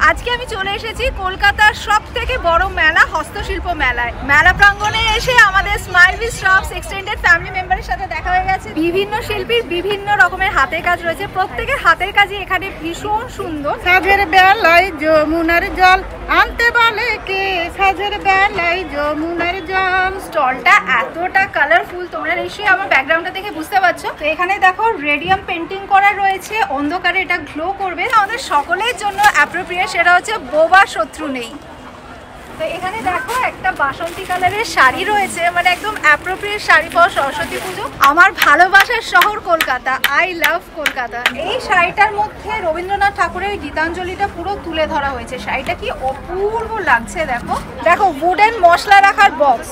আজকে আমি চলে এসেছি কলকাতার সবথেকে বড় মেলা হস্তশিল্প মেলায়। মেলা প্রাঙ্গণে এসে আমাদের স্মাইল উইথ শ্রফস এক্সটেন্ডেড ফ্যামিলি মেম্বারের সাথে দেখা হয়ে গেছে। বিভিন্ন শিল্পীর বিভিন্ন রকমের হাতের কাজ রয়েছে, প্রত্যেকের হাতের কাজই এখানে ভীষণ সুন্দর। সাজের বেলায় যমুনার জল আনতে বলে কে, সাজের বেলায় যমুনার জল। স্টলটা এতটা কালারফুল, তোমরা নিশ্চয়ই আমার ব্যাকগ্রাউন্ডটা দেখে বুঝতে পারছো। তো এখানে দেখো রেডিয়াম পেন্টিং করা রয়েছে, অন্ধকারে এটা গ্লো করবে। আমাদের সকলের জন্য অ্যাপ্রোপ্রিয়েট, সেটা হচ্ছে বোবা শত্রু নেই। তো এখানে দেখো একটা বাসন্তী কালারের শাড়ি রয়েছে, মানে একদম অ্যাপ্রোপ্রিয়েট শাড়ি ফর সরস্বতী পুজো। আমার ভালোবাসার শহর কলকাতা, আই লাভ কলকাতা। এই শাড়িটার মধ্যে রবীন্দ্রনাথ ঠাকুরের গীতাঞ্জলিটা পুরো তুলে ধরা হয়েছে। শাড়িটা কি অপূর্ব লাগছে, দেখো দেখো উডেন মশলা রাখার বক্স,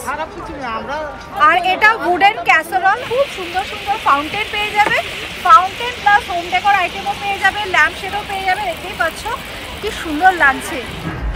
আর এটা উডেন ক্যাসারল। খুব সুন্দর সুন্দর ফাউন্টেন পেয়ে যাবে, ফাউন্টেন প্লাস হোম ডেকোর আইটেমও পেয়ে যাবে, ল্যাম্প শেডও পেয়ে যাবে। দেখতেই পাচ্ছ কি সুন্দর লাগছে।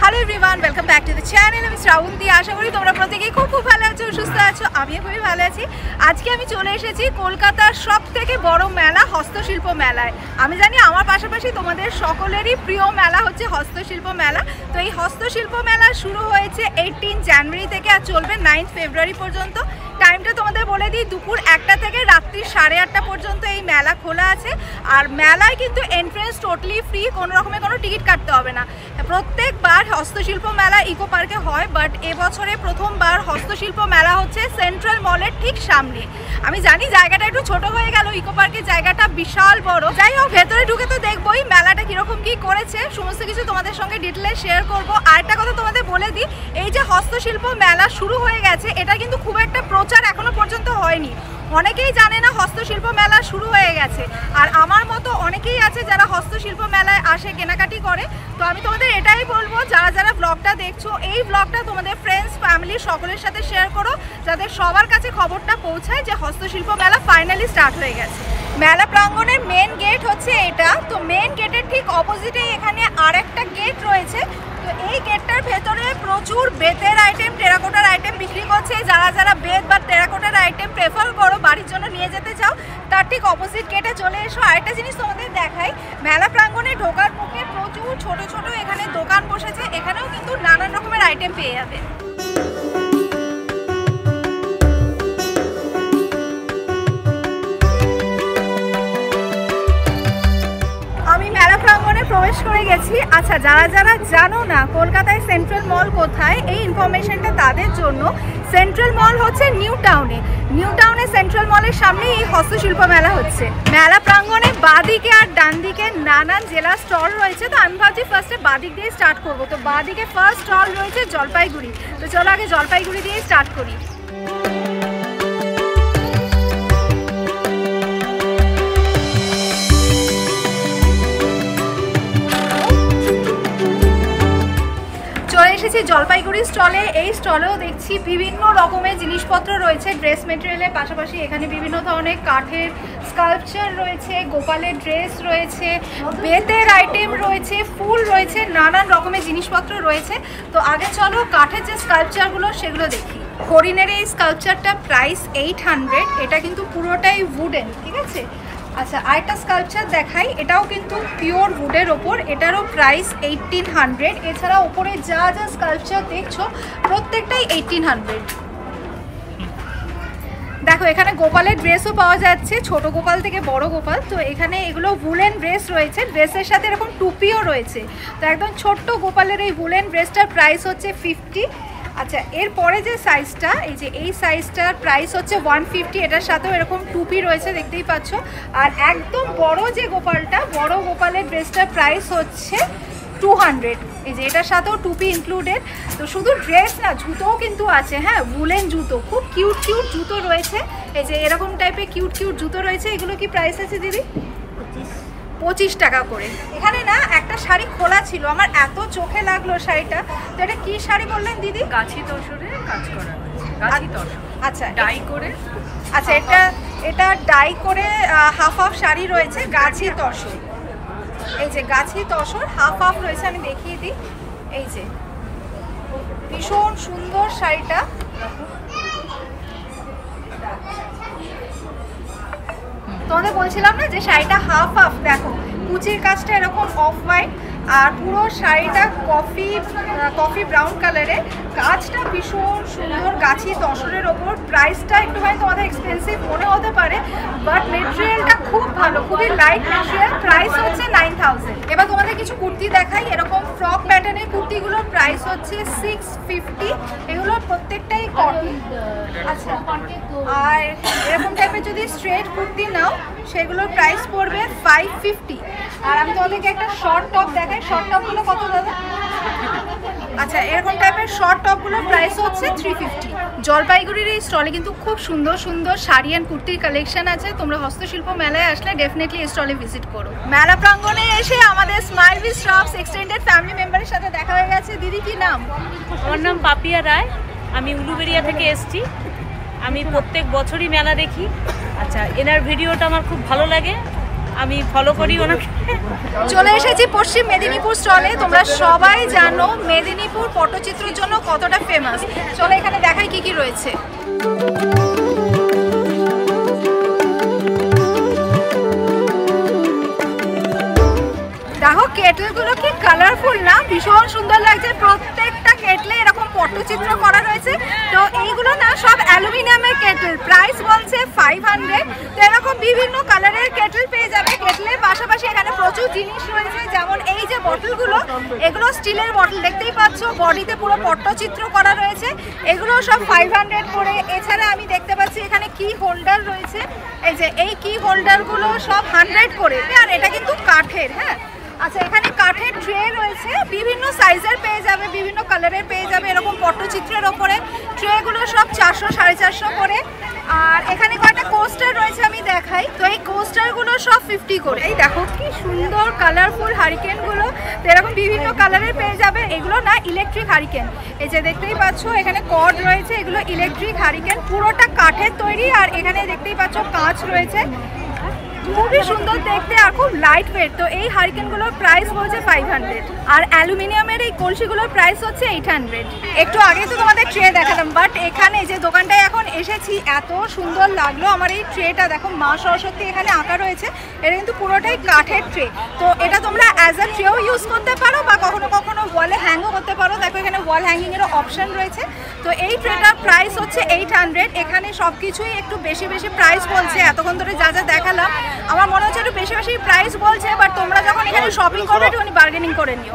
Hello everyone, welcome back to the channel. আমি শ্রাবন্তী, আশা করি তোমরা প্রত্যেকেই খুব ভালো আছো, সুস্থ আছো। আমিও খুবই ভালো আছি। আজকে আমি চলে এসেছি কলকাতার সবথেকে বড় মেলা হস্তশিল্প মেলায়। আমি জানি আমার পাশাপাশি তোমাদের সকলেরই প্রিয় মেলা হচ্ছে হস্তশিল্প মেলা। তো এই হস্তশিল্প মেলা শুরু হয়েছে 18 জানুয়ারি থেকে আর চলবে 9 ফেব্রুয়ারি পর্যন্ত। টাইমটা তোমাদের বলে দিই, দুপুর 1টা থেকে রাত্রি 8:30 পর্যন্ত এই মেলা খোলা আছে। আর মেলায় কিন্তু এন্ট্রেন্স টোটালি ফ্রি, কোনো রকমের কোনো টিকিট কাটতে হবে না। প্রত্যেকবার হস্তশিল্প মেলা ইকো পার্কে হয়, বাট এবছরে প্রথমবার হস্তশিল্প মেলা হচ্ছে সেন্ট্রাল মলের ঠিক সামনে। আমি জানি জায়গাটা একটু ছোট হয়ে গেল, ইকো পার্কের জায়গাটা বিশাল বড়। যাই হোক, ভেতরে ঢুকে তো দেখবোই মেলাটা কিরকম কি করেছে, সমস্ত কিছু তোমাদের সঙ্গে ডিটেলে শেয়ার করব। আর একটা কথা তোমাদের বলে দিই, এই যে হস্তশিল্প মেলা শুরু হয়ে গেছে, এটা কিন্তু খুব একটা প্রচার এখনো পর্যন্ত হয়নি। অনেকেই জানে না হস্তশিল্প মেলা শুরু হয়ে গেছে, আর আমার মতো অনেকেই আছে যারা হস্তশিল্প মেলায় আসে কেনাকাটি করে। তো আমি তোমাদের এটাই বলবো, যারা যারা ব্লগটা দেখছো, এই ব্লগটা তোমাদের ফ্রেন্ডস ফ্যামিলি সকলের সাথে শেয়ার করো, যাতে সবার কাছে খবরটা পৌঁছায় যে হস্তশিল্প মেলা ফাইনালি স্টার্ট হয়ে গেছে। মেলা প্রাঙ্গণের মেন গেট হচ্ছে এটা। তো মেন গেটের ঠিক অপোজিটেই এখানে আরেকটা গেট রয়েছে। তো এই গেটটার ভেতরে প্রচুর বেতের আইটেম, টেরাকোটার আইটেম বিক্রি করছে। যারা যারা বেত বা টেরাকোটার আইটেম প্রেফার করো, বাড়ির জন্য নিয়ে যেতে চাও, তার ঠিক অপোজিট গেটে চলে এসো। আরেকটা জিনিস তোমাদের দেখাই, মেলা প্রাঙ্গণে ঢোকার মুখে প্রচুর ছোট ছোট এখানে দোকান বসেছে। এখানেও কিন্তু নানান রকমের আইটেম পেয়ে যাবে। মেলা প্রাঙ্গণে প্রবেশ করে গেছি। আচ্ছা, যারা যারা জানো না কলকাতায় সেন্ট্রাল মল কোথায়, এই ইনফরমেশনটা তাদের জন্য। সেন্ট্রাল মল হচ্ছে নিউ টাউনে। নিউ টাউনে সেন্ট্রাল মলের সামনে এই হস্তশিল্প মেলা হচ্ছে। মেলা প্রাঙ্গণে বাঁদিকে আর ডান দিকে নানান জেলা স্টল রয়েছে। তো আমি ভাবছি ফার্স্টে বাঁদিক দিয়ে স্টার্ট করবো। তো বাঁদিকে ফার্স্ট স্টল রয়েছে জলপাইগুড়ি। তো চলো আগে জলপাইগুড়ি দিয়ে স্টার্ট করি। এসেছি জলপাইগুড়ি স্টলে। এই স্টলেও দেখছি বিভিন্ন রকমের জিনিসপত্র রয়েছে, ড্রেস মেটেরিয়ালের পাশাপাশি এখানে বিভিন্ন ধরনের কাঠের স্কাল্পচার রয়েছে, গোপালের ড্রেস রয়েছে, বেতের আইটেম রয়েছে, ফুল রয়েছে, নানান রকমের জিনিসপত্র রয়েছে। তো আগে চলো কাঠের যে স্কাল্পচারগুলো সেগুলো দেখি। হরিণের এই স্কাল্পচারটা প্রাইস 800, এটা কিন্তু পুরোটাই উডেন, ঠিক আছে। আচ্ছা, আরেকটা স্কাল্পচার দেখাই, এটাও কিন্তু পিওর উডের ওপর, এটারও প্রাইস 1800। এছাড়া ওপরে যা যা স্কাল্পচার দেখছো প্রত্যেকটাই 1800। দেখো এখানে গোপালের ড্রেসও পাওয়া যাচ্ছে, ছোট গোপাল থেকে বড় গোপাল। তো এখানে এগুলো উলেন ড্রেস রয়েছে, ড্রেসের সাথে এরকম টুপিও রয়েছে। তো একদম ছোট্ট গোপালের এই উলেন ড্রেসটার প্রাইস হচ্ছে 50। আচ্ছা, এরপরে যে সাইজটা, এই যে এই সাইজটার প্রাইস হচ্ছে 150। এটার সাথেও এরকম টুপি রয়েছে, দেখতেই পাচ্ছ। আর একদম বড় যে গোপালটা, বড় গোপালের ড্রেসটার প্রাইস হচ্ছে 200। এই যে এটার সাথেও টুপি ইনক্লুডেড। তো শুধু ড্রেস না, জুতোও কিন্তু আছে, হ্যাঁ, উলেন জুতো, খুব কিউট কিউট জুতো রয়েছে। এই যে এরকম টাইপের কিউট কিউট জুতো রয়েছে। এগুলো কি প্রাইস আছে দিদি? 25 টাকা করে। এখানে না একটা শাড়ি খোলা ছিল, আমার এত চোখে লাগলো শাড়িটা। তো এটা কি শাড়ি বললেন দিদি? গাছি তসরে কাজ করা হয়েছে, গাছি তসর। আচ্ছা, ডাই করে। আচ্ছা, এটা ডাই করে হাফ হাফ শাড়ি রয়েছে, গাছি তসর। এই যে গাছি তসর হাফ হাফ রয়েছে, আমি দেখিয়ে দিই। এই যে ভীষণ সুন্দর শাড়িটা। তোমাদের বলছিলাম না যে শাড়িটা হাফ হাফ, দেখো কুচির কাজটা এরকম অফ হোয়াইট, আর পুরো শাড়িটা কফি ব্রাউন কালারে, কাজটা ভীষণ সুন্দর গাছি তসরের ওপর। প্রাইসটা একটুখানি তোমাদের এক্সপেন্সিভ মনে হতে পারে, বাট মেটেরিয়ালটা খুব ভালো, খুবই লাইট মেটেরিয়াল। প্রাইস হচ্ছে 9000। এবার তোমাদের কিছু কুর্তি দেখাই। এরকম ফ্রক প্যাটার্নের কুর্তিগুলোর প্রাইস হচ্ছে 650। এগুলো প্রত্যেকটাই কটন। আচ্ছা, আর এরকম টাইপের যদি স্ট্রেট কুর্তি নাও সেগুলোর প্রাইস পড়বে 550। আর আমি তোমাদেরকে একটা শর্ট টপ দেখাই। শর্ট টপগুলো কত দাদা? আচ্ছা, এরকম টাইপের শর্ট টপগুলোর প্রাইস হচ্ছে 350। জলপাইগুড়ির এই স্টলে কিন্তু খুব সুন্দর সুন্দর শাড়ি অ্যান্ড কুর্তির কালেকশন আছে। তোমরা হস্তশিল্প মেলায় আসলে ডেফিনেটলি এই স্টলে ভিজিট করো। মেলা প্রাঙ্গণে এসে আমাদের স্মাইল উইথ শ্রফস এক্সটেন্ডেড ফ্যামিলি মেম্বারের সাথে দেখা হয়ে গেছে। দিদি কি নাম? আমার নাম পাপিয়া রায়, আমি উলুবেড়িয়া থেকে এসেছি। আমি প্রত্যেক বছরই মেলা দেখি। আচ্ছা, এনার ভিডিওটা আমার খুব ভালো লাগে, আমি ফলো করি ওনাকে। চলে এসেছি পশ্চিম মেদিনীপুর স্টলে। তোমরা সবাই জানো মেদিনীপুর পটচিত্রের জন্য কতটা ফেমাস। চলো এখানে দেখাই কি কি রয়েছে। দেখো কেটলগুলো কি কালারফুল না, ভীষণ সুন্দর লাগছে। প্রত্যেকটা কেটলে এরকম পটচিত্র করা রয়েছে। তো এইগুলো না সব অ্যালুমিনিয়ামের কেটল। প্রাইস বলছে 500। তো এরকম বিভিন্ন কালারের কেটল পেয়ে যাবে। কেটলের পাশাপাশি এখানে প্রচুর জিনিস রয়েছে, যেমন এই যে বটলগুলো, এগুলো স্টিলের বটল, দেখতেই পাচ্ছ বডিতে পুরো পটচিত্র করা রয়েছে। এগুলো সব 500 করে। এছাড়া আমি দেখতে পাচ্ছি এখানে কি হোল্ডার রয়েছে। এই যে এই কি হোল্ডারগুলো সব 100 করে। আর এটা কিন্তু কাঠের। হ্যাঁ, আচ্ছা, এখানে কাঠের ট্রে রয়েছে, বিভিন্ন সাইজের পেয়ে যাবে, বিভিন্ন কালারের পেয়ে যাবে। এরকম পটচিত্রের ওপরে ট্রেগুলো সব 400 450 করে। আর এখানে কয়েকটা কোস্টার রয়েছে, আমি দেখাই। তো এই কোস্টারগুলো সব 50 করে। এই দেখো কি সুন্দর কালারফুল হারিকেনগুলো। তো এরকম বিভিন্ন কালারের পেয়ে যাবে। এগুলো না ইলেকট্রিক হারিকেন। এই যে দেখতেই পাচ্ছ এখানে কর্ড রয়েছে, এগুলো ইলেকট্রিক হারিকেন, পুরোটা কাঠের তৈরি। আর এখানে দেখতেই পাচ্ছ কাঁচ রয়েছে, খুবই সুন্দর দেখতে আর খুব লাইট ওয়েট। তো এই হারিকেনগুলোর প্রাইস বলছে 500। আর অ্যালুমিনিয়ামের এই কলসিগুলোর প্রাইস হচ্ছে 800। একটু আগে তো তোমাদের ট্রে দেখালাম, বাট এখানে যে দোকানটায় এখন এসেছি এত সুন্দর লাগলো আমার এই ট্রেটা। দেখো মা সরস্বতী এখানে আঁকা রয়েছে। এটা কিন্তু পুরোটাই কাঠের ট্রে। তো এটা তোমরা অ্যাজ আ ট্রেও ইউজ করতে পারো বা কখনো কখনো ওয়ালে হ্যাংও করতে পারো। দেখো এখানে ওয়াল হ্যাঙ্গিংয়েরও অপশন রয়েছে। তো এই ট্রেটার প্রাইস হচ্ছে 800। এখানে সব কিছুই একটু বেশি বেশি প্রাইস বলছে। এতক্ষণ ধরে যা যা দেখালাম আমার মনে হচ্ছে একটু বেশি বেশি প্রাইস বলছে, বাট তোমরা যখন এখানে শপিং করবে একটুখানি বার্গেনিং করে নিও।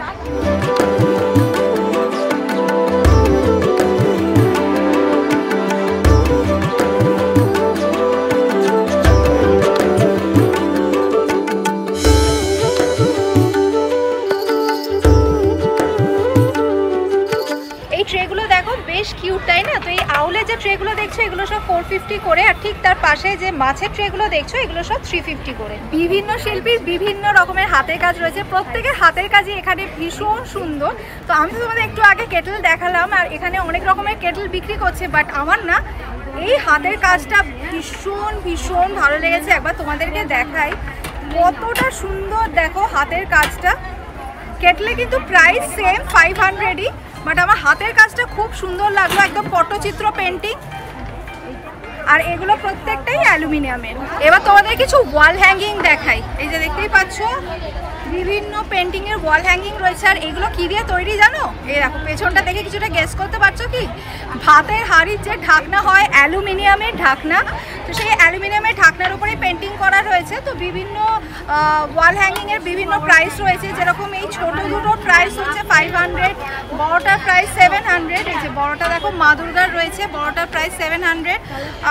ট্রেগুলো দেখো বেশ কিউট, তাই না? তো এই আউলের যে ট্রেগুলো দেখছো এগুলো সব 450 করে। আর ঠিক তার পাশে যে মাছের ট্রেগুলো দেখছো এগুলো সব 350 করে। বিভিন্ন শিল্পীর বিভিন্ন রকমের হাতের কাজ রয়েছে, প্রত্যেকের হাতের কাজই এখানে ভীষণ সুন্দর। তো আমি তোমাদের একটু আগে কেটল দেখালাম, আর এখানে অনেক রকমের কেটল বিক্রি করছে, বাট আমার না এই হাতের কাজটা ভীষণ ভীষণ ভালো লেগেছে। একবার তোমাদেরকে দেখাই কতটা সুন্দর। দেখো হাতের কাজটা। কেটলে কিন্তু প্রাইস সেম 500ই, বাট আমার হাতের কাজটা খুব সুন্দর লাগলো, একদম পটচিত্র পেন্টিং। আর এগুলো প্রত্যেকটাই অ্যালুমিনিয়ামের। এবার তোমাদের কিছু ওয়াল হ্যাঙ্গিং দেখাই। এই যে দেখতেই পাচ্ছ বিভিন্ন পেন্টিং এর ওয়াল হ্যাঙ্গিং রয়েছে। আর এগুলো কি দিয়ে তৈরি জানো? এই দেখো পেছনটা দেখে কিছুটা গেস করতে পারছো কি? ভাতের হাঁড়ির যে ঢাকনা হয়, অ্যালুমিনিয়ামের ঢাকনা, তো সেই অ্যালুমিনিয়ামের ঢাকনার উপরে পেন্টিং করা রয়েছে। তো বিভিন্ন ওয়াল হ্যাঙ্গিং এর বিভিন্ন প্রাইস রয়েছে, যেরকম এই ছোট দুটোর প্রাইস হচ্ছে 500, বড়টার প্রাইস 700। এই যে বড়টা দেখো মা দুর্গার রয়েছে, বড়টার প্রাইস 700।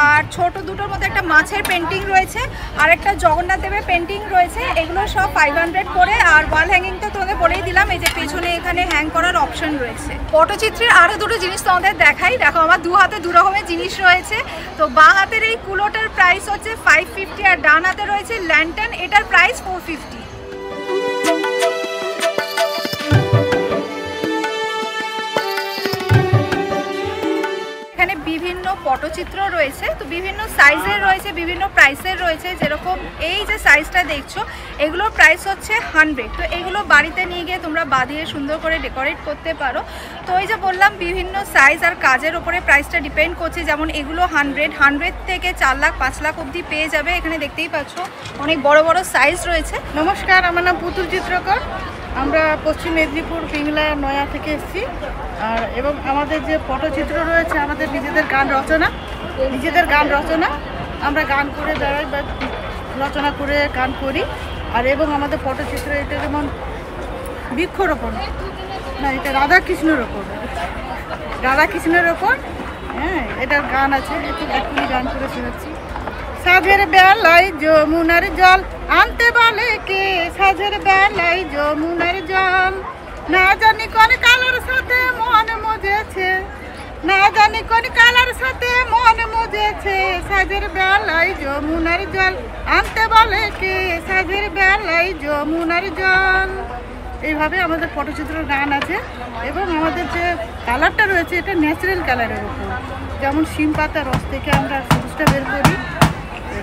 আর ছোট দুটোর মধ্যে একটা মাছের পেন্টিং রয়েছে, আর একটা জগন্নাথ দেবের পেন্টিং রয়েছে। এগুলো সব 500 করে। আর ওয়াল হ্যাঙ্গিং তো তোমাদের বলেই দিলাম, এই যে পেছনে এখানে হ্যাং করার অপশন রয়েছে। পটচিত্রের আরো দুটো জিনিস তোমাদের দেখাই। দেখো আমার দু হাতে দু রকমের জিনিস রয়েছে। তো বাঁ হাতের এই কুলোটার প্রাইস হচ্ছে 550, আর ডান হাতে রয়েছে ল্যান্টার্ন, এটার প্রাইস 450। এখানে বিভিন্ন পটচিত্র রয়েছে, তো বিভিন্ন সাইজের রয়েছে, বিভিন্ন প্রাইসের রয়েছে। যেরকম এই যে সাইজটা দেখছো এগুলোর প্রাইস হচ্ছে 100। তো এগুলো বাড়িতে নিয়ে গিয়ে তোমরা বাঁধিয়ে সুন্দর করে ডেকোরেট করতে পারো। তো ওই যে বললাম বিভিন্ন সাইজ আর কাজের উপরে প্রাইসটা ডিপেন্ড করছে। যেমন এগুলো 100 থেকে 4 লাখ 5 লাখ অবধি পেয়ে যাবে। এখানে দেখতেই পাচ্ছ অনেক বড় বড় সাইজ রয়েছে। নমস্কার, আমার নাম পুতুল চিত্রকর। আমরা পশ্চিম মেদিনীপুর পিংলা নয়া থেকে এসেছি। আর এবং আমাদের যে পটচিত্র রয়েছে, আমাদের নিজেদের গান রচনা আমরা গান করে বেড়াই বা রচনা করে গান করি। আর এবং আমাদের পটচিত্র এটা যেমন বৃক্ষরোপণ না, এটা রাধাকৃষ্ণের ওপর হ্যাঁ, এটার গান আছে, একটু গান করে শোনাচ্ছি। সাজের বেলায় যমুনার জল আনতে বলে কে, সাজের বেলায় যমুনার জল, না জানি কোন কালার সাথে মন মজেছে, সাজের বেলায় যমুনার জল আনতে বলে কে, সাজের বেলায় যমুনার জল। এইভাবে আমাদের পটচিত্রের গান আছে। এবং আমাদের যে কালারটা রয়েছে এটা ন্যাচারাল কালারের উপর, যেমন শিম পাতা রস থেকে আমরা সবুজটা বের করি,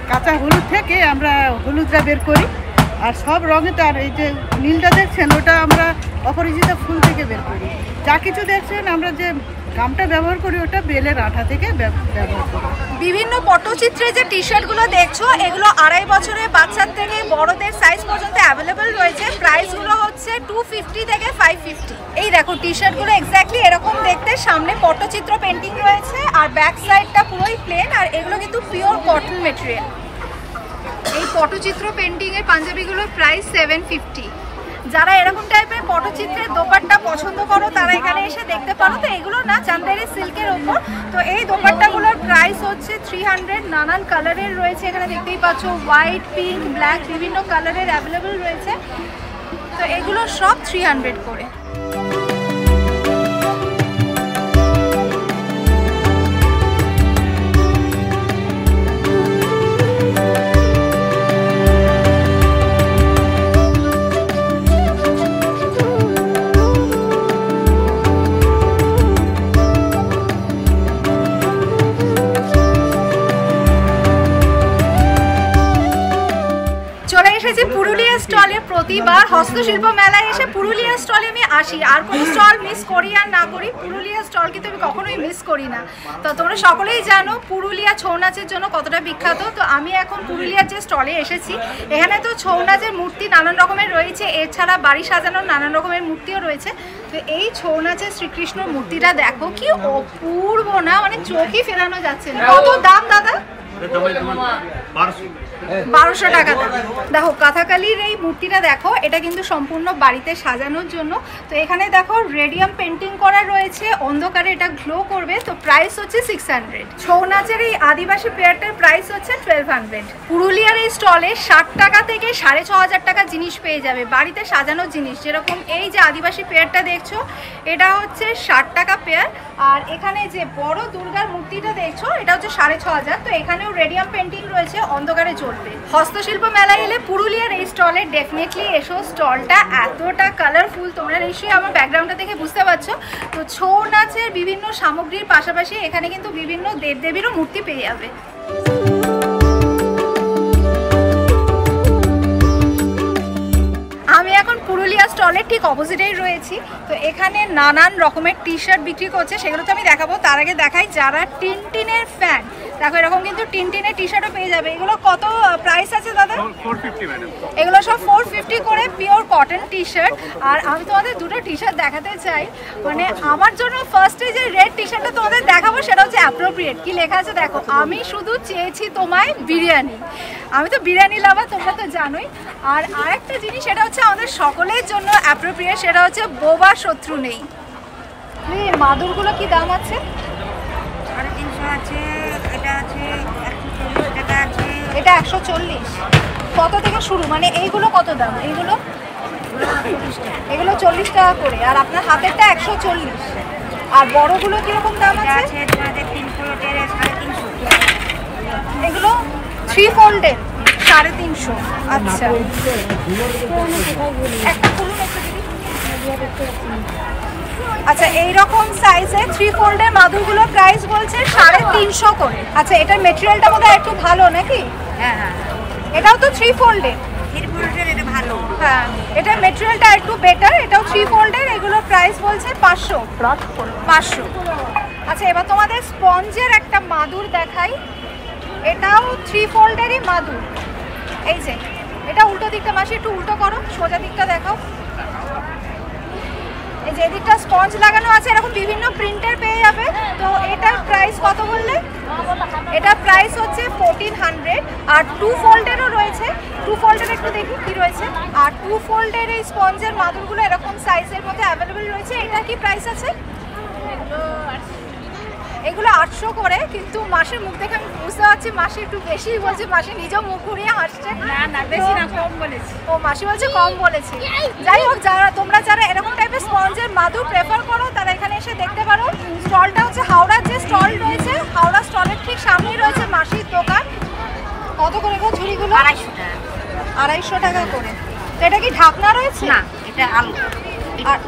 কাঁচা হলুদ থেকে আমরা হলুদটা বের করি, আর সব রঙে তো। আর এই যে নীলটা দেখছেন ওটা আমরা অপরাজিতা ফুল থেকে বের করি। যা কিছু দেখছেন আমরা যে গামটা ব্যবহার করি ওটা বেলের আঠা থেকে ব্যবহার করি। বিভিন্ন পটচিত্রে যে টি শার্টগুলো দেখছো এগুলো 2.5 বছরের বাচ্চার থেকে বড়দের সাইজ পর্যন্ত অ্যাভেলেবেল রয়েছে। প্রাইসগুলো হচ্ছে 250 থেকে 550। এই দেখো টি শার্টগুলো এক্স্যাক্টলি এরকম দেখতে, সামনে পটচিত্র পেন্টিং রয়েছে আর ব্যাক সাইডটা পুরোই প্লেন। আর এগুলো কিন্তু পিওর কটন মেটেরিয়াল। এই পটচিত্র পেন্টিংয়ের পাঞ্জাবিগুলোর প্রাইস 750। যারা এরকম টাইপের পটচিত্রের দোপাট্টা পছন্দ করো তারা এখানে এসে দেখতে পারো। তো এগুলো না চান্দেরি সিল্কের ওপর। তো এই দোপাট্টাগুলোর প্রাইস হচ্ছে 300। নানান কালারের রয়েছে, এখানে দেখতেই পাচ্ছ হোয়াইট, পিঙ্ক, ব্ল্যাক, বিভিন্ন কালারের অ্যাভেলেবেল রয়েছে। তো এগুলো সব 300 করে। পুরুলিয়া স্টলে প্রতিবার হস্তশিল্প মেলায় এসে পুরুলিয়া স্টলে আমি আসি, আর কোনো স্টল মিস করি আর না করি, পুরুলিয়া স্টল কিন্তু আমি কখনোই মিস করি না। তো তোমরা সকলেই জানো পুরুলিয়া ছৌ নাচের জন্য কতটা বিখ্যাত। তো আমি এখন পুরুলিয়ার যে স্টলে এসেছি, এখানে তো ছৌ নাচের মূর্তি নানান রকমের রয়েছে, এছাড়া বাড়ি সাজানোর নানান রকমের মূর্তিও রয়েছে। তো এই ছৌ নাচের শ্রীকৃষ্ণ মূর্তিটা দেখো কি অপূর্ব না, মানে চোখই ফেরানো যাচ্ছে না। কত দাম দাদা? 1200 টাকা দাম। দেখো কাথাকালির এই মূর্তিটা দেখো, এটা কিন্তু সম্পূর্ণ বাড়িতে সাজানোর জন্য। তো এখানে দেখো রেডিয়াম পেন্টিং করা রয়েছে, অন্ধকারে এটা গ্লো করবে। তো প্রাইস হচ্ছে 600। ছৌ নাচের এই আদিবাসী পেয়ারটার প্রাইস হচ্ছে 1200। পুরুলিয়ার এই স্টলে 60 টাকা থেকে 6500 টাকা জিনিস পেয়ে যাবে, বাড়িতে সাজানোর জিনিস। যেরকম এই যে আদিবাসী পেয়ারটা দেখছো, এটা হচ্ছে 60 টাকা পেয়ার। আর এখানে যে বড় দুর্গার মূর্তিটা দেখছো, এটা হচ্ছে 6500। তো এখানেও রেডিয়াম পেন্টিং রয়েছে, অন্ধকারে চলবে। হস্তশিল্প মেলায় এলে পুরুলিয়ার এই স্টলে ডেফিনেটলি এসো। স্টলটা এতটা কালারফুল, তোমরা নিশ্চয়ই আমার ব্যাকগ্রাউন্ডটা দেখে বুঝতে পারছো। তো ছৌ নাচের বিভিন্ন সামগ্রীর পাশাপাশি এখানে কিন্তু বিভিন্ন দেবদেবীরও মূর্তি পেয়ে যাবে। আমি এখন পুরুলিয়া স্টলের ঠিক অপোজিটেই রয়েছি। তো এখানে নানান রকমের টি শার্ট বিক্রি করছে, সেগুলো তো আমি দেখাবো। তার আগে দেখাই যারা টিনটিনের ফ্যান, দেখো এরকম কিন্তু টিনটিনের টি শার্টও পেয়ে যাবে। এগুলো কত প্রাইস আছে দাদা? 450 ম্যাডাম। এগুলো সব 450 করে পিওর কটন টি শার্ট। আর আমি তোমাদের দুটো টি শার্ট দেখাতে চাই। মানে আমার জন্য ফার্স্টে যে রেড টি শার্টটা তোমাদের দেখাবো সেটা হচ্ছে অ্যাপ্রোপ্রিয়েট। কি লেখা আছে দেখো, আমি শুধু চেয়েছি তোমায় বিরিয়ানি। আমি তো বিরিয়ানি লাভার, তোমরা তো জানোই। আর আরেকটা জিনিস, সেটা হচ্ছে আমাদের সকলের জন্য অ্যাপ্রোপ্রিয়েট, সেটা হচ্ছে বোবা শত্রু নেই। মাদুরগুলো কি দাম আছে? 350 আছে, এটা আছে 140 টাকা আছে। এটা 140। কত থেকে শুরু, মানে এইগুলো কত দাম? এইগুলো 40 টাকা। এগুলো 40 টাকা করে। আর আপনার হাতেরটা 140। আর বড়গুলো কিরকম দাম আছে? আছে তোমাদের 3 ফোল্ডের 350। এগুলো 3 ফোল্ডের 350। আচ্ছা, একটা খুলুন একটু দিদি। আচ্ছা, এইরকম সাইজে 3 ফোল্ডের মাদুরগুলোর প্রাইস বলছে 350 করে। আচ্ছা, এটার মেটেরিয়ালটা বোধহয় একটু ভালো নাকি? হ্যাঁ হ্যাঁ, এটাও তো 3 ফোল্ডের। 3 ফোল্ডের এটা ভালো। হ্যাঁ, এটার মেটেরিয়ালটা একটু বেটার। এটাও 3 ফোল্ডের। এগুলোর প্রাইস বলছে 500। আচ্ছা, এবার তোমাদের স্পঞ্জের একটা মাদুর দেখাই। এটাও 3 ফোল্ডেরই মাদুর। এই যে এটা উল্টো দিকটা, মাসি একটু উল্টো করো, সোজা দিকটা দেখাও। এই যে এদিকটা স্পঞ্জ লাগানো আছে, এরকম বিভিন্ন প্রিন্টের পেয়ে যাবে। তো এটার প্রাইস কত বললে? এটার প্রাইস হচ্ছে 1400। আর 2 ফোল্ডেরও রয়েছে। 2 ফোল্ডের একটু দেখি কি রয়েছে। আর 2 ফোল্ডের এই স্পঞ্জের মাদুরগুলো এরকম সাইজের মধ্যে অ্যাভেলেবেল রয়েছে। এটা কি প্রাইস আছে? এগুলো 800 করে, কিন্তু মাসের মুখ দেখে আমি বুঝতে পারছি মাসি একটু বেশি বলছে, মাসি নিজেও মুখ ঘুরিয়ে হাসছে। না বেশি না, কম বলেছি। ও মাসি বলছে কম বলেছি। যাই হোক, তোমরা যারা এরকম টাইপের স্পঞ্জের মাদুর প্রেফার করো তারা এখানে এসে দেখতে পারো। স্টলটা হচ্ছে হাওড়ার যে স্টল রয়েছে, হাওড়া স্টলের ঠিক সামনেই রয়েছে মাসির দোকান। কত করে গো ঝুড়িগুলো? 250 টাকা। 250 টাকা করে। তো এটা কি ঢাকনা রয়েছে? না, এটা আলু। আর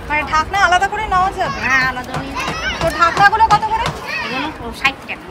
মানে ঢাকনা আলাদা করে নেওয়া যাবে? হ্যাঁ, আলাদা। তো ঢাকনাগুলো কত করে? এগুলো 60 টাকা।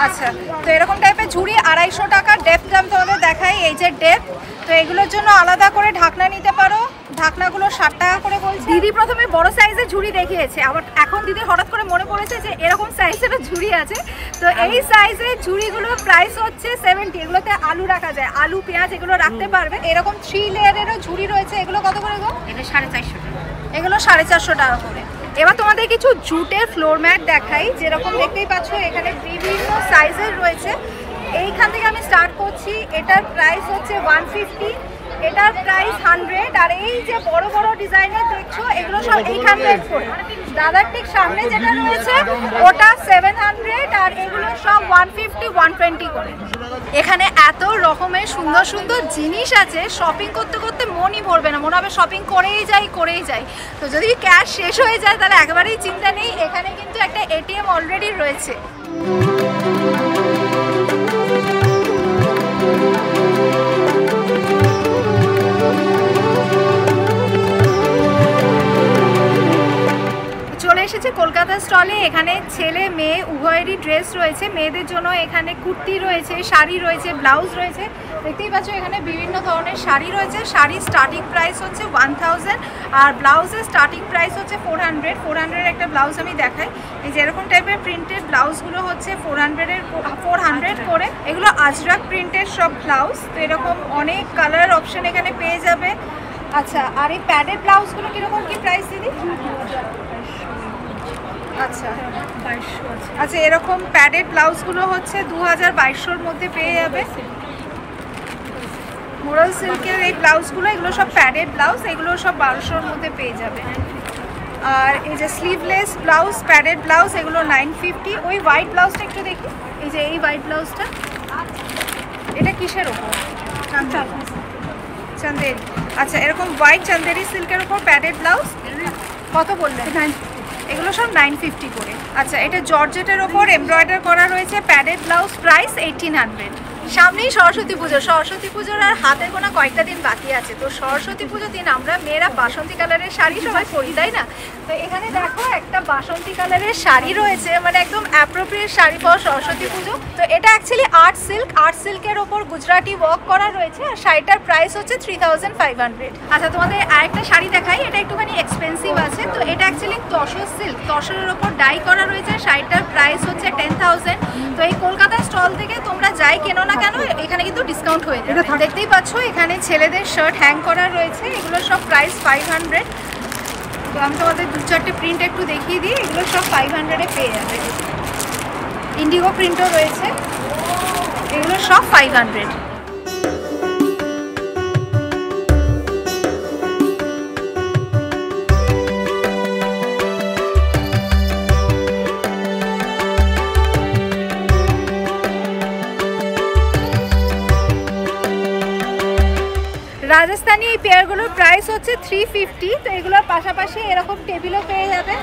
আচ্ছা, তো এরকম টাইপের ঝুড়ি 250 টাকা। ডেপথ আমি তোমাদের দেখাই, এই যে ডেপথ। তো এগুলোর জন্য আলাদা করে ঢাকনা নিতে পারো। ঢাকনাগুলো 60 টাকা করে বলছে। দিদি প্রথমে বড় সাইজের ঝুড়ি দেখিয়েছে, আবার এখন দিদি হঠাৎ করে মনে পড়েছে যে এরকম সাইজের ঝুড়ি আছে। তো এই সাইজের ঝুড়িগুলোর প্রাইস হচ্ছে 70। এগুলোতে আলু রাখা যায়, আলু পেঁয়াজ এগুলো রাখতে পারবে। এরকম 3 লেয়ারেরও ঝুড়ি রয়েছে। এগুলো কত করে গো? এটা 450 টাকা। এগুলো 450 টাকা করে। এবার তোমাদের কিছু জুটের ফ্লোর ম্যাট দেখাই। যেরকম দেখতেই পাচ্ছ এখানে বিভিন্ন সাইজের রয়েছে। এইখান থেকে আমি স্টার্ট করছি। এটার প্রাইস হচ্ছে 150, এটার প্রাইস 100। আর এই যে বড় বড় ডিজাইনের দেখছো এগুলো সব 800 করে। দাদার ঠিক সামনে যেটা রয়েছে ওটা 700, আর এগুলো সব 150, 120 করে। এখানে এত রকমের সুন্দর সুন্দর জিনিস আছে, শপিং করতে করতে মনই ভরবে না, মনে হবে শপিং করেই যাই। তো যদি ক্যাশ শেষ হয়ে যায় তাহলে একেবারেই চিন্তা নেই, এখানে কিন্তু একটা এটিএম অলরেডি রয়েছে। চলে এসেছে কলকাতা স্টলে। এখানে ছেলে মেয়ে উভয়েরই ড্রেস রয়েছে। মেয়েদের জন্য এখানে কুর্তি রয়েছে, শাড়ি রয়েছে, ব্লাউজ রয়েছে। দেখতেই পাচ্ছ এখানে বিভিন্ন ধরনের শাড়ি রয়েছে। শাড়ির স্টার্টিং প্রাইস হচ্ছে 1000, আর ব্লাউজের স্টার্টিং প্রাইস হচ্ছে 400। 400 একটা ব্লাউজ আমি দেখাই। এই যে এরকম টাইপের প্রিন্টেড ব্লাউজগুলো হচ্ছে 400 করে। এগুলো আজরাক প্রিন্টের সব ব্লাউজ। তো এরকম অনেক কালার অপশন এখানে পেয়ে যাবে। আচ্ছা, আর এই প্যাডেড ব্লাউজগুলো কীরকম কি প্রাইস দিদি? আচ্ছা, এরকম প্যাডেড ব্লাউজগুলো হচ্ছে 2200-র মধ্যে পেয়ে যাবে। মোরাল সিল্কের এই ব্লাউজগুলো, এগুলো সব প্যাডেড ব্লাউজ, এগুলো সব 1200-র মধ্যে পেয়ে যাবে। আর এই যে স্লিভলেস ব্লাউজ, প্যাডেড ব্লাউজ, এগুলো 950। ওই হোয়াইট ব্লাউজটা একটু দেখি। এই যে এই হোয়াইট ব্লাউজটা, এটা কিসের ওপর? চান্দেরি। আচ্ছা, এরকম হোয়াইট চান্দেরি সিল্কের ওপর প্যাডেড ব্লাউজ কত বললেন? এগুলো সব 950 করে। আচ্ছা, এটা জর্জেটের ওপর এমব্রয়ডার করা রয়েছে, প্যাডেড ব্লাউজ, প্রাইস 1800। সামনেই সরস্বতী পুজো। সরস্বতী পুজোর আর হাতে গোনা কয়েকটা দিন বাকি আছে। তো সরস্বতী পুজোর দিন আমরা মেয়েরা বাসন্তী কালারের শাড়ি সবাই পরি, তাই না? তো এখানে দেখো একটা বাসন্তী কালারের শাড়ি রয়েছে, মানে একদম অ্যাপ্রোপ্রিয়েট শাড়ি ফর সরস্বতী পুজো। তো এটা অ্যাকচুয়ালি আর্ট সিল্কের ওপর গুজরাটি ওয়ার্ক করা রয়েছে। আর শাড়িটার প্রাইস হচ্ছে 3500। আচ্ছা, তোমাদের আরেকটা শাড়ি দেখাই। এটা একটুখানি এক্সপেন্সিভ আছে। তো এটা অ্যাকচুয়ালি তসর সিল্ক, তসরের ওপর ডাই করা রয়েছে। শাড়িটার প্রাইস হচ্ছে 10000। তো এই কলকাতা স্টল থেকে তোমরা যাই কেনো না কেন, এখানে কিন্তু ডিসকাউন্ট হয়ে যাবে। দেখতেই পাচ্ছ এখানে ছেলেদের শার্ট হ্যাং করা রয়েছে। এগুলো সব প্রাইস 500। তো আমি তোমাদের 2-4টে প্রিন্ট একটু দেখিয়ে দিই। এগুলো সব 500-এ পেয়ে যাবে। ইন্ডিগো প্রিন্টও রয়েছে, এগুলো সব 500। রাজস্থানি এই পেয়ারগুলোর প্রাইস হচ্ছে 350। তো এগুলোর পাশাপাশি এরকম টেবিলও পেয়ে যাবে।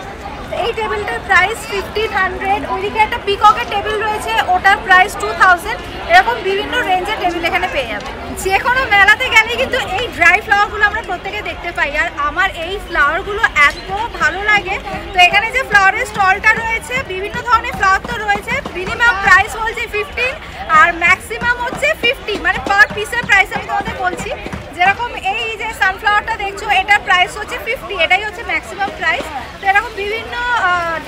এই টেবিলটার প্রাইস 1500। ওইদিকে একটা পিককের টেবিল রয়েছে, ওটার প্রাইস 2000। এরকম বিভিন্ন রেঞ্জের টেবিল এখানে পেয়ে যাবে। যে কোনো মেলাতে গেলে কিন্তু এই ড্রাই ফ্লাওয়ারগুলো আমরা প্রত্যেকে দেখতে পাই। আর আমার এই ফ্লাওয়ারগুলো এত ভালো লাগে। তো এখানে যে ফ্লাওয়ারের স্টলটা রয়েছে, বিভিন্ন ধরনের ফ্লাওয়ার তো রয়েছে। মিনিমাম প্রাইস বলছে 15 আর ম্যাক্সিমাম হচ্ছে 50, মানে পার পিসের প্রাইস আমি তোমাদের বলছি। যেরকম এই যে সানফ্লাওয়ারটা দেখছো এটার প্রাইস হচ্ছে 50, এটাই হচ্ছে ম্যাক্সিমাম প্রাইস। তো এরকম বিভিন্ন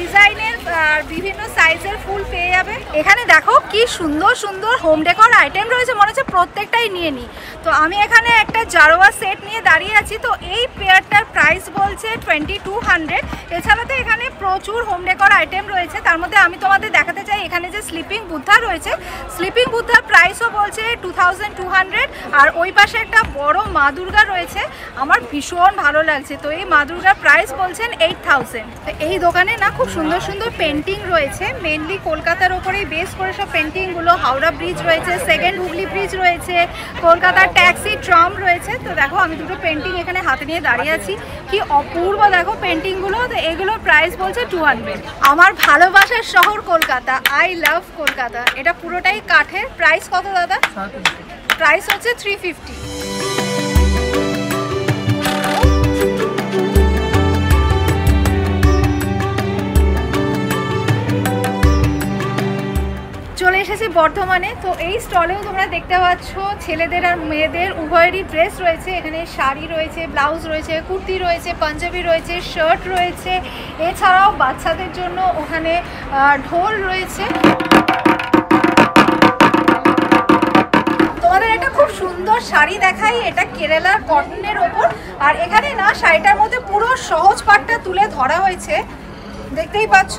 ডিজাইনের আর বিভিন্ন সাইজের ফুল পেয়ে যাবে। এখানে দেখো কি সুন্দর সুন্দর হোম ডেকোর আইটেম রয়েছে, মনে হচ্ছে প্রত্যেকটাই নিয়ে নিই। তো আমি এখানে একটা জারোয়া সেট নিয়ে দাঁড়িয়ে আছি। তো এই পেয়ারটার প্রাইস বলছে 2200। এছাড়া তো এখানে প্রচুর হোম ডেকোর আইটেম রয়েছে। তার মধ্যে আমি তোমাদের দেখাতে চাই এখানে যে স্লিপিং বুদ্ধা রয়েছে, স্লিপিং বুদ্ধার প্রাইসও বলছে 2200। আর ওই পাশে একটা বড় মা দুর্গা রয়েছে, আমার ভীষণ ভালো লাগছে। তো এই মা দুর্গার প্রাইস বলছেন 8000। তো এই দোকানে না খুব সুন্দর সুন্দর পেন্টিং রয়েছে, মেনলি কলকাতার ওপরেই বেস করে সব পেন্টিংগুলো। হাওড়া ব্রিজ রয়েছে, সেকেন্ড হুগলি ব্রিজ রয়েছে, কলকাতার ট্যাক্সি ট্রাম রয়েছে। তো দেখো আমি দুটো পেন্টিং এখানে হাতে নিয়ে দাঁড়িয়ে আছি, কি অপূর্ব দেখো পেন্টিংগুলো। তো এগুলোর প্রাইস বলছে 200। আমার ভালোবাসার শহর কলকাতা, আই লাভ কলকাতা। এটা পুরোটাই কাঠের। প্রাইস কত দাদা? প্রাইস হচ্ছে 350। চলে এসেছি বর্ধমানে। তো এই স্টলেও তোমরা দেখতে পাচ্ছ ছেলেদের আর মেয়েদের উভয়েরই ড্রেস রয়েছে। এখানে শাড়ি রয়েছে, ব্লাউজ রয়েছে, কুর্তি রয়েছে, পাঞ্জাবি রয়েছে, শার্ট রয়েছে। এছাড়াও বাচ্চাদের জন্য ওখানে ঢোল রয়েছে। তোমাদের একটা খুব সুন্দর শাড়ি দেখাই, এটা কেরালার কটনের ওপর। আর এখানে না শাড়িটার মধ্যে পুরো সহজ পাটটা তুলে ধরা হয়েছে, দেখতেই পাচ্ছ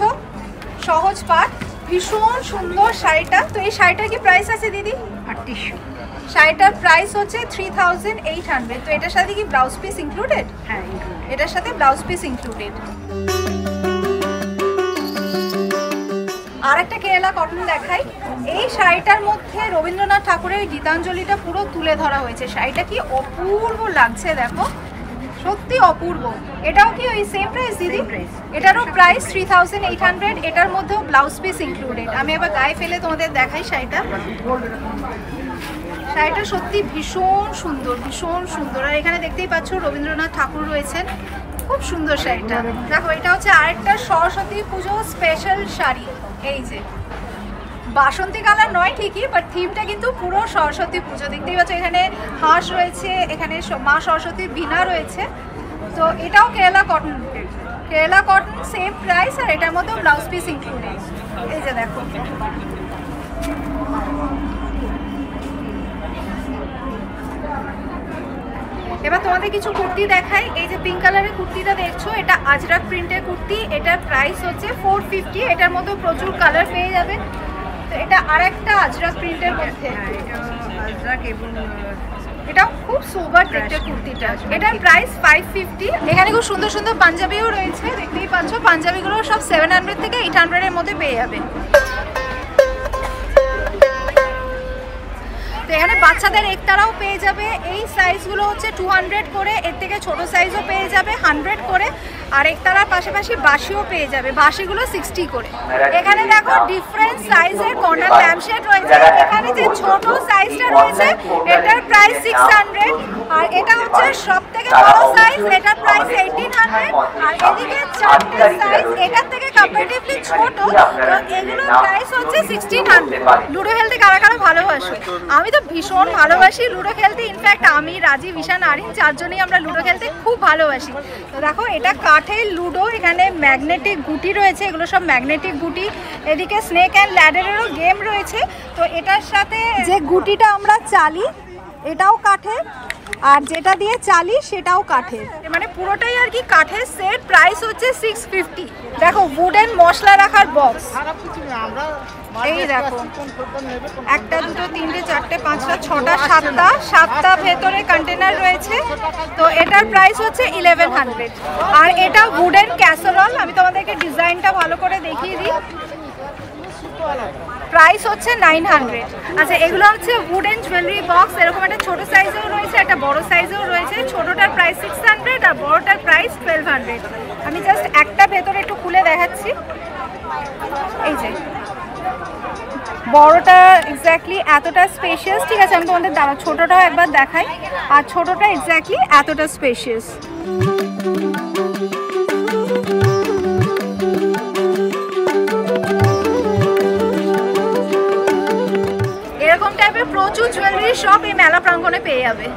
সহজ পাট, ভীষণ সুন্দর শাড়িটা। তো এই শাড়িটার কি প্রাইস আছে দিদি? 3800। শাড়িটার প্রাইস হচ্ছে 3800। তো এটার সাথে কি ব্লাউজ পিস ইনক্লুডেড? হ্যাঁ, এটার সাথে ব্লাউজ পিস ইনক্লুডেড। আর একটা কেরালা কটন দেখাই। এই শাড়িটার মধ্যে রবীন্দ্রনাথ ঠাকুরের গীতাঞ্জলিটা পুরো তুলে ধরা হয়েছে। শাড়িটা কি অপূর্ব লাগছে দেখো, সত্যি অপূর্ব। এটাও কি ওই সেম প্রাইস দিদি? এটারও প্রাইস 3800। এটার মধ্যেও ব্লাউজ পিস ইনক্লুডেড। আমি এবার গায়ে ফেলে তোমাদের দেখাই শাড়িটা। শাড়িটা সত্যি ভীষণ সুন্দর, ভীষণ সুন্দর। আর এখানে দেখতেই পাচ্ছ রবীন্দ্রনাথ ঠাকুর রয়েছেন, খুব সুন্দর শাড়িটা। দেখো এটা হচ্ছে আরেকটা সরস্বতী পুজো স্পেশাল শাড়ি। এই যে বাসন্তী কালার নয় ঠিকই, বাট থিমটা কিন্তু পুরো সরস্বতী পুজো। দেখতেই পাচ্ছ এখানে হাঁস রয়েছে, এখানে মা সরস্বতীর বীণা রয়েছে। তো এটাও Kerala cotton, Kerala cotton same price. আর এটার মধ্যেও ব্লাউজ পিস ইনক্লুডেড। এই যে দেখো এবার তোমাদের কিছু কুর্তি দেখাই। এই যে পিঙ্ক কালারের কুর্তিটা দেখছো, এটা আজরাক প্রিন্টের কুর্তি। এটার প্রাইস হচ্ছে 450। এটার মধ্যে প্রচুর কালার পেয়ে যাবে। তো এটা আরেকটা আজরাক প্রিন্টের মধ্যে, এটাও খুব সোবার দেখতে কুর্তিটা। এটার প্রাইস 550। এখানে খুব সুন্দর সুন্দর পাঞ্জাবিও রয়েছে, দেখতেই পাচ্ছ। পাঞ্জাবিগুলো সব 700 থেকে 800 এর মধ্যে পেয়ে যাবে। তো এখানে বাচ্চাদের একতারাও পেয়ে যাবে। এই সাইজগুলো হচ্ছে 200 করে, এর থেকে ছোট সাইজও পেয়ে যাবে 100 করে। আর একতারার পাশাপাশি বাঁশিও পেয়ে যাবে, বাঁশিগুলো 60 করে। এখানে দেখো ডিফারেন্ট সাইজের কর্নার ল্যাম্পশেড রয়েছে। এখানে যে ছোট সাইজটা রয়েছে এটার প্রাইস 600। আর এটা হচ্ছে সব থেকে বড় সাইজ, এটার প্রাইস 1800। আর এদিকে চারটে সাইজ এটার থেকে কম্পারেটিভলি ছোট, তো এগুলোর প্রাইস হচ্ছে 1600। লুডো খেলতে কারা কারা ভালোবাসো? আমি তো ভীষণ ভালোবাসি লুডো খেলতে। ইনফ্যাক্ট আমি, রাজীব, ঈশান, আরিন চারজনেই আমরা লুডো খেলতে খুব ভালোবাসি। তো দেখো এটা কাঠের লুডো, এখানে ম্যাগনেটিক গুটি রয়েছে, এগুলো সব ম্যাগনেটিক গুটি। এদিকে স্নেক অ্যান্ড ল্যাডারেরও গেম রয়েছে। তো এটার সাথে যে গুটিটা আমরা চালি এটাও কাঠের, আর যেটা দিয়ে চালি সেটাও কাঠের, মানে পুরোটাই আর কি কাঠের সেট। প্রাইস হচ্ছে 650। দেখো উডেন মশলা রাখার বক্স। এই দেখো একটা, দুটো, তিনটে, চারটে, পাঁচটা, ছটা, সাতটা ভেতরে কন্টেনার রয়েছে। তো এটার প্রাইস হচ্ছে 1100। আর এটা উডেন ক্যাসারল। আমি তোমাদেরকে ডিজাইনটা ভালো করে দেখিয়ে দিই। প্রাইস হচ্ছে 900। আচ্ছা এগুলো হচ্ছে উডেন জুয়েলারি বক্স। এরকম একটা ছোট সাইজেও রয়েছে, একটা বড় সাইজেও রয়েছে। ছোটটার প্রাইস 600 আর বড়টার প্রাইস 1200। আমি জাস্ট একটা ভেতরে একটু খুলে দেখাচ্ছি। এই যে বড়টা এক্স্যাক্টলি এতটা স্পেশিয়াস, ঠিক আছে? আমি তোমাদের দাঁড়া ছোটটাও একবার দেখাই। আর ছোটটা এক্স্যাক্টলি এতটা স্পেশিয়াস। এরকম টাইপের প্রচুর জুয়েলারি শপ এই মেলা প্রাঙ্গণে পেয়ে যাবে।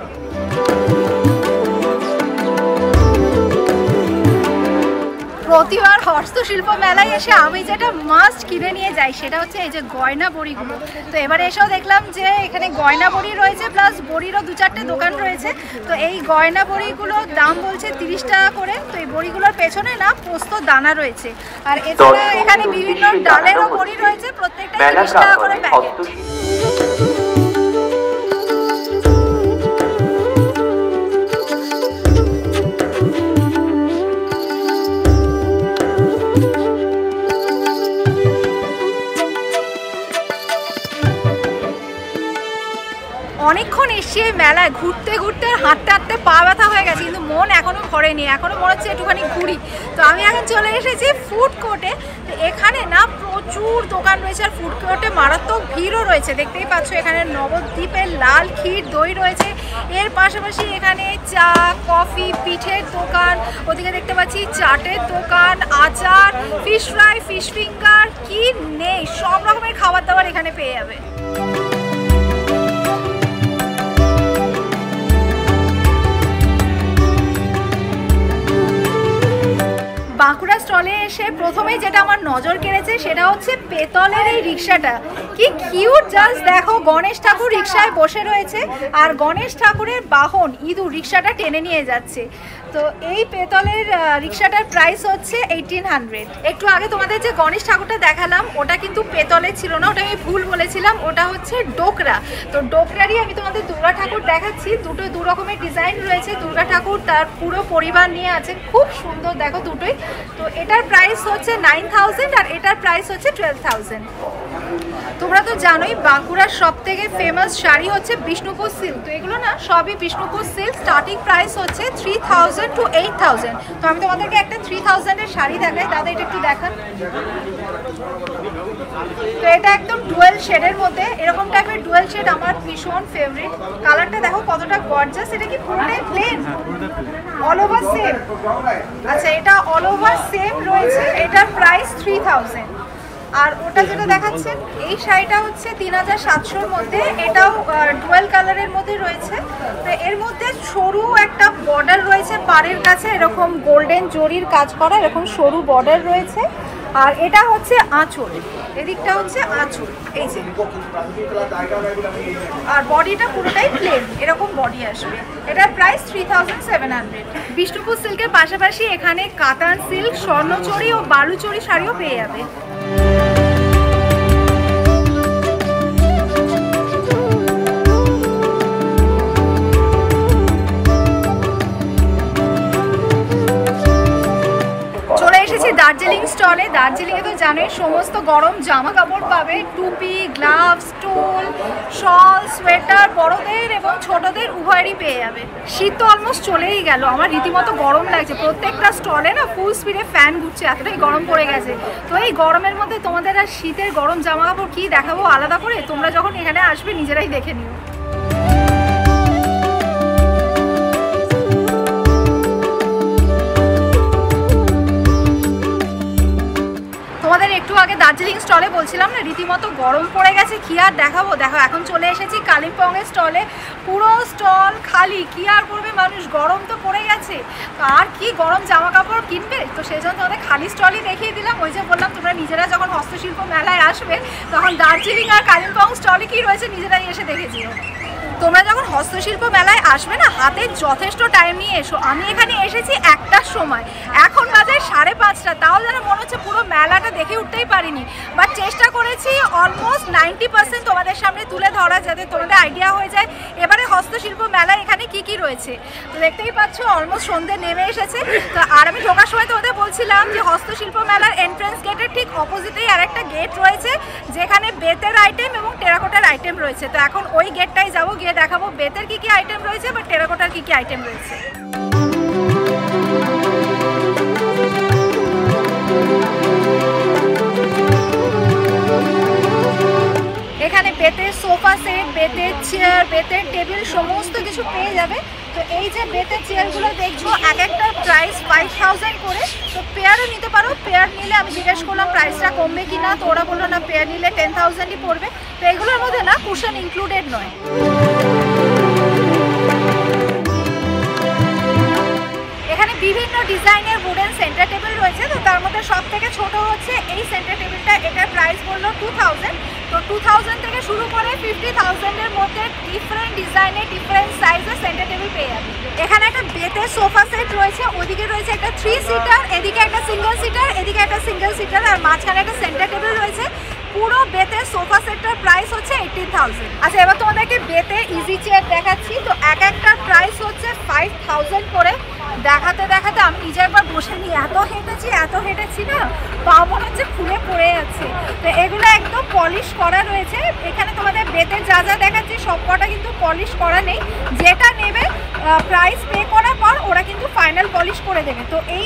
প্রতিবার হস্তশিল্প মেলায় এসে আমি যেটা মাস্ট কিনে নিয়ে যাই সেটা হচ্ছে এই যে গয়না বড়িগুলো। তো এবারে এসেও দেখলাম যে এখানে গয়না বড়ি রয়েছে, প্লাস বড়িরও 2-4টে দোকান রয়েছে। তো এই গয়না বড়িগুলোর দাম বলছে 30 টাকা করে। তো এই বড়িগুলোর পেছনে না পোস্ত দানা রয়েছে, আর এছাড়া এখানে বিভিন্ন ডালেরও বড়ি রয়েছে, প্রত্যেকটা 30 টাকা করে প্যাকেট। অনেকক্ষণ এসে মেলায় ঘুরতে ঘুরতে হাঁটতে হাঁটতে পা ব্যথা হয়ে গেছে, কিন্তু মন এখনো ভরেনি, এখনো মনে হচ্ছে একটুখানি ঘুরি। তো আমি এখন চলে এসেছি ফুড কোর্টে। তো এখানে না প্রচুর দোকান রয়েছে, আর ফুড কোর্টে মারাত্মক ভিড়ও রয়েছে। দেখতেই পাচ্ছ এখানে নবদ্বীপের লাল ক্ষীর দই রয়েছে, এর পাশাপাশি এখানে চা, কফি, পিঠের দোকান, ওদিকে দেখতে পাচ্ছি চাটের দোকান, আচার, ফিশ ফ্রাই, ফিশ ফিঙ্গার, কি নেই সব রকমের খাবার দাবার এখানে পেয়ে যাবে। বাঁকুড়া স্টলে এসে প্রথমেই যেটা আমার নজর কেড়েছে সেটা হচ্ছে পেতলের এই রিক্সাটা। কি কিউট, জাস্ট দেখো, গণেশ ঠাকুর রিক্সায় বসে রয়েছে, আর গণেশ ঠাকুরের বাহন ইঁদুর রিক্সাটা টেনে নিয়ে যাচ্ছে। তো এই পেতলের রিক্সাটার প্রাইস হচ্ছে 1800। একটু আগে তোমাদের যে গণেশ ঠাকুরটা দেখালাম ওটা কিন্তু পেতলের ছিল না, ওটা আমি ভুল বলেছিলাম, ওটা হচ্ছে ডোকরা। তো ডোকরারই আমি তোমাদের দুর্গা ঠাকুর দেখাচ্ছি। দু রকমের ডিজাইন রয়েছে, দুর্গা ঠাকুর তার পুরো পরিবার নিয়ে আছে, খুব সুন্দর দেখো দুটোই। তো এটার প্রাইস হচ্ছে 9000 আর এটার প্রাইস হচ্ছে 12000। তোমরা তো জানোই বাঁকুড়ার সব থেকে ফেমাস শাড়ি হচ্ছে বিষ্ণুপুর সিল্ক। তো এগুলো না সবই বিষ্ণুপুর সিল্ক, স্টার্টিং প্রাইস হচ্ছে 3000 to 8000। তো আমি তোমাদেরকে একটা 3000 এর শাড়ি দেখাই, দাদা এটা একটু দেখান। তো এটা একদম ডুয়েল শেডের মধ্যে, এরকম টাইপের ডুয়েল শেড আমার ভীষণ ফেভারিট। কালারটা দেখো কতটা গর্জাস। এটা কি পুরোটাই প্লেন, অল ওভার সেম? আচ্ছা, এটা অল ওভার সেম রয়েছে, এটার প্রাইস 3000। আর ওটা যেটা দেখাচ্ছেন এই শাড়িটা হচ্ছে 3700-র মধ্যে, এটাও ডুয়েল কালারের মধ্যে রয়েছে। তো এর মধ্যে সরু একটা বর্ডার রয়েছে পাড়ের কাছে, এরকম গোল্ডেন জরির কাজ করা, এরকম সরু বর্ডার রয়েছে। আর এটা হচ্ছে আঁচল, এদিকটা হচ্ছে আঁচল, এই যে। আর বডিটা পুরোটাই প্লেন, এরকম বডি আসবে। এটার প্রাইস 3700। বিষ্ণুপুর সিল্কের পাশাপাশি এখানে কাতান সিল্ক, স্বর্ণচুরি ও বালুচুরি শাড়িও পেয়ে যাবে। দার্জিলিং স্টলে। দার্জিলিংয়ে তো জানোই সমস্ত গরম জামা কাপড় পাবে, টুপি, গ্লাভস, টোল, শল, সোয়েটার, বড়দের এবং ছোটদের উভয়েরই পেয়ে যাবে। শীত তো অলমোস্ট চলেই গেল, আমার রীতিমতো গরম লাগছে। প্রত্যেকটা স্টলে না ফুল স্পিডে ফ্যান ঘুরছে, এতটাই গরম পড়ে গেছে। তো এই গরমের মধ্যে তোমাদের আর শীতের গরম জামা কাপড় কী দেখাবো আলাদা করে, তোমরা যখন এখানে আসবে নিজেরাই দেখে নিও। তোমাদের একটু আগে দার্জিলিং স্টলে বলছিলাম না রীতিমতো গরম পড়ে গেছে, কি আর দেখাবো। দেখো এখন চলে এসেছি কালিম্পংয়ের স্টলে, পুরো স্টল খালি, কি আর করবে মানুষ, গরম তো পড়ে গেছে, আর কি গরম জামা কাপড় কিনবে। তো সেই জন্য তোমাদের খালি স্টলই দেখিয়ে দিলাম। ওই যে বললাম তোমরা নিজেরা যখন হস্তশিল্প মেলায় আসবে তখন দার্জিলিং আর কালিম্পং স্টলে কি রয়েছে নিজেরাই এসে দেখেছিও। তোমরা যখন হস্তশিল্প মেলায় আসবে না হাতে যথেষ্ট টাইম নিয়ে এসো। আমি এখানে এসেছি 1টার সময়, এখন বাজে 5:30, তাও যেন মনে হচ্ছে পুরো মেলাটা দেখে উঠতেই পারিনি। বাট চেষ্টা করেছি অলমোস্ট 90% তোমাদের সামনে তুলে ধরা, যাতে তোমাদের আইডিয়া হয়ে যায় এবারে হস্তশিল্প মেলায় এখানে কি কি রয়েছে। তো দেখতেই পাচ্ছ অলমোস্ট সন্ধ্যে নেমে এসেছে। তো আর আমি ঢোকার সময় তোমাদের বলছিলাম যে হস্তশিল্প মেলার এন্ট্রান্স গেটের ঠিক অপোজিটেই আরেকটা গেট রয়েছে যেখানে বেতের আইটেম এবং টেরাকোটার আইটেম রয়েছে। তো এখন ওই গেটটাই যাবো, গিয়ে দেখাবো বেতের কি কি আইটেম রয়েছে বা টেরাকোটার কি কি আইটেম রয়েছে। এখানে বেতের সোফা সেট, বেতের চেয়ার, বেতের টেবিল সমস্ত কিছু পেয়ে যাবে। তো এই যে বেতের চেয়ারগুলো দেখছো এক একটার প্রাইস 5000 করে। তো পেয়ারও নিতে পারো, পেয়ার নিলে আমি জিজ্ঞেস করলাম প্রাইসটা কমবে কি না, তো ওরা বললো না পেয়ার নিলে 10000ই পড়বে। তো এগুলোর মধ্যে না কুশন ইনক্লুডেড নয়। বিভিন্ন ডিজাইনের উডেন সেন্টার টেবিল রয়েছে। তো তার মধ্যে সব থেকে ছোট হচ্ছে এই সেন্টার টেবিলটা, এটার প্রাইস বললো 2000। তো 2000 থেকে শুরু করে 50,000-এর মধ্যে ডিফারেন্ট ডিজাইনের ডিফারেন্ট সাইজের সেন্টার টেবিল পেয়ে যাবে। এখানে একটা বেতের সোফা সেট রয়েছে, ওদিকে রয়েছে একটা 3 সিটার, এদিকে একটা সিঙ্গেল সিটার, এদিকে একটা সিঙ্গেল সিটার, আর মাঝখানে একটা সেন্টার টেবিল রয়েছে। পুরো বেতের সোফা সেটটার প্রাইস হচ্ছে 18,000। আচ্ছা, এবার তোমাদেরকে বেতে ইজি চেয়ার দেখাচ্ছি। তো এক একটা প্রাইস হচ্ছে 5,000 করে। দেখাতে দেখাতে আমি নিজে একবার বসে নিই, এত হেঁটেছি না, পা মনে হচ্ছে খুলে পড়ে যাচ্ছে। তো এগুলো একদম পলিশ করা রয়েছে। এখানে তোমাদের বেতের যা যা দেখাচ্ছি সব কটা কিন্তু পলিশ করা নেই, যেটা নেবে প্রাইস পে করার পর ওরা কিন্তু ফাইনাল পলিশ করে দেবে। তো এই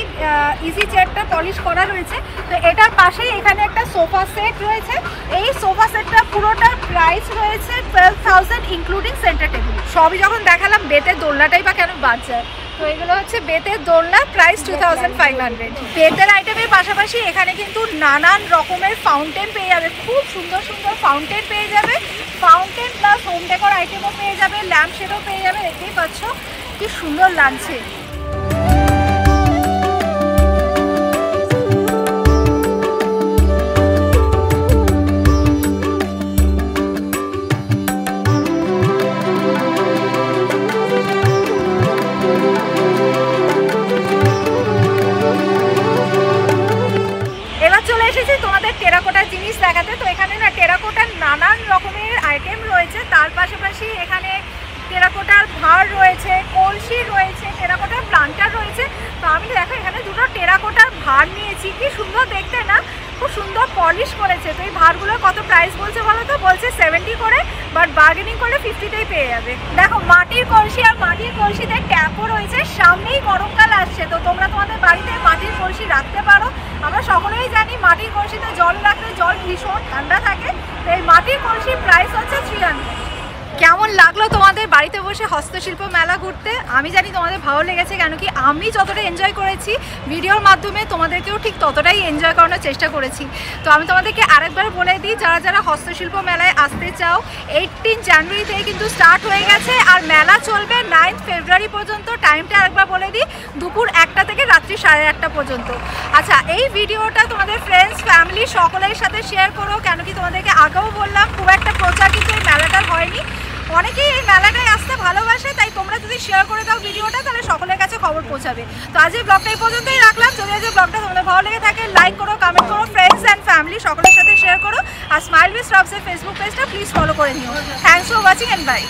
ইজি চেয়ারটা পলিশ করা রয়েছে। তো এটার পাশেই এখানে একটা সোফা সেট রয়েছে। এই সোফা সেটটা পুরোটার প্রাইস রয়েছে 12,000 ইনক্লুডিং সেন্টার টেবিল। সবই যখন দেখালাম, বেতের দোলনাটাই বা কেন বাদ যায়। তো এগুলো হচ্ছে বেতের দোলনা, প্রাইস 2,500। বেতের আইটেমের পাশাপাশি এখানে কিন্তু নানান রকমের ফাউন্টেন পেয়ে যাবে, খুব সুন্দর সুন্দর ফাউন্টেন পেয়ে যাবে। ফাউন্টেন প্লাস হোম ডেকোর আইটেমও পেয়ে যাবে, ল্যাম্প শেডও পেয়ে যাবে। দেখতেই পাচ্ছ কি সুন্দর লাগছে। তোমাদের টেরাকোটার জিনিস দেখাতে। তো এখানে না টেরাকোটার নানান রকমের আইটেম রয়েছে, তার পাশাপাশি এখানে টেরাকোটার ভাঁড় রয়েছে, কলসি রয়েছে, টেরাকোটার প্লান্টার রয়েছে। তো আমি দেখো এখানে দুটো টেরাকোটার ভাঁড় নিয়েছি, কি সুন্দর দেখতে না, খুব সুন্দর পলিশ করেছে। তো এই ভাঁড়গুলোর কত প্রাইস বলছে বলো তো? বলছে 70 করে, বাট বার্গেনিং করলে 50তেই পেয়ে যাবে। দেখো মাটির কলসি, আর মাটির কলসিতে ট্যাপও রয়েছে। সামনেই গরমকাল আসছে, তো তোমরা তোমাদের বাড়িতে মাটির কলসি রাখতে পারো। আমরা সকলেই জানি মাটির কলসিতে জল রাখলে জল ভীষণ ঠান্ডা থাকে। তো এই মাটির কলসির প্রাইস হচ্ছে 300। কেমন লাগলো তোমাদের বাড়িতে বসে হস্তশিল্প মেলা ঘুরতে? আমি জানি তোমাদের ভালো লেগেছে, কেন কি আমি যতটা এনজয় করেছি ভিডিওর মাধ্যমে তোমাদেরকেও ঠিক ততটাই এনজয় করানোর চেষ্টা করেছি। তো আমি তোমাদেরকে আরেকবার বলে দিই, যারা যারা হস্তশিল্প মেলায় আসতে চাও, 18 জানুয়ারি থেকে কিন্তু স্টার্ট হয়ে গেছে, আর মেলা চলবে 9 ফেব্রুয়ারি পর্যন্ত। টাইমটা আরেকবার বলে দিই, দুপুর 1টা থেকে রাত্রি 8:30 পর্যন্ত। আচ্ছা, এই ভিডিওটা তোমাদের ফ্রেন্ডস ফ্যামিলি সকলের সাথে শেয়ার করো, কেন কি তোমাদেরকে আগেও বললাম খুব একটা প্রচার কিন্তু এই মেলাটার হয়নি। অনেকেই এই মেলাটায় আসতে ভালোবাসে, তাই তোমরা যদি শেয়ার করে দাও ভিডিওটা, তাহলে সকলের কাছে খবর পৌঁছাবে। তো আজ এই ব্লগটা এই পর্যন্তই রাখলাম। যদি আজ এই ব্লগটা তোমাদের ভালো লেগে থাকে, লাইক করো, কমেন্ট করো, ফ্রেন্ডস অ্যান্ড ফ্যামিলি সকলের সাথে শেয়ার করো, আর স্মাইল উইথ শ্রবসের ফেসবুক পেজটা প্লিজ ফলো করে নিও। Thanks for watching and by.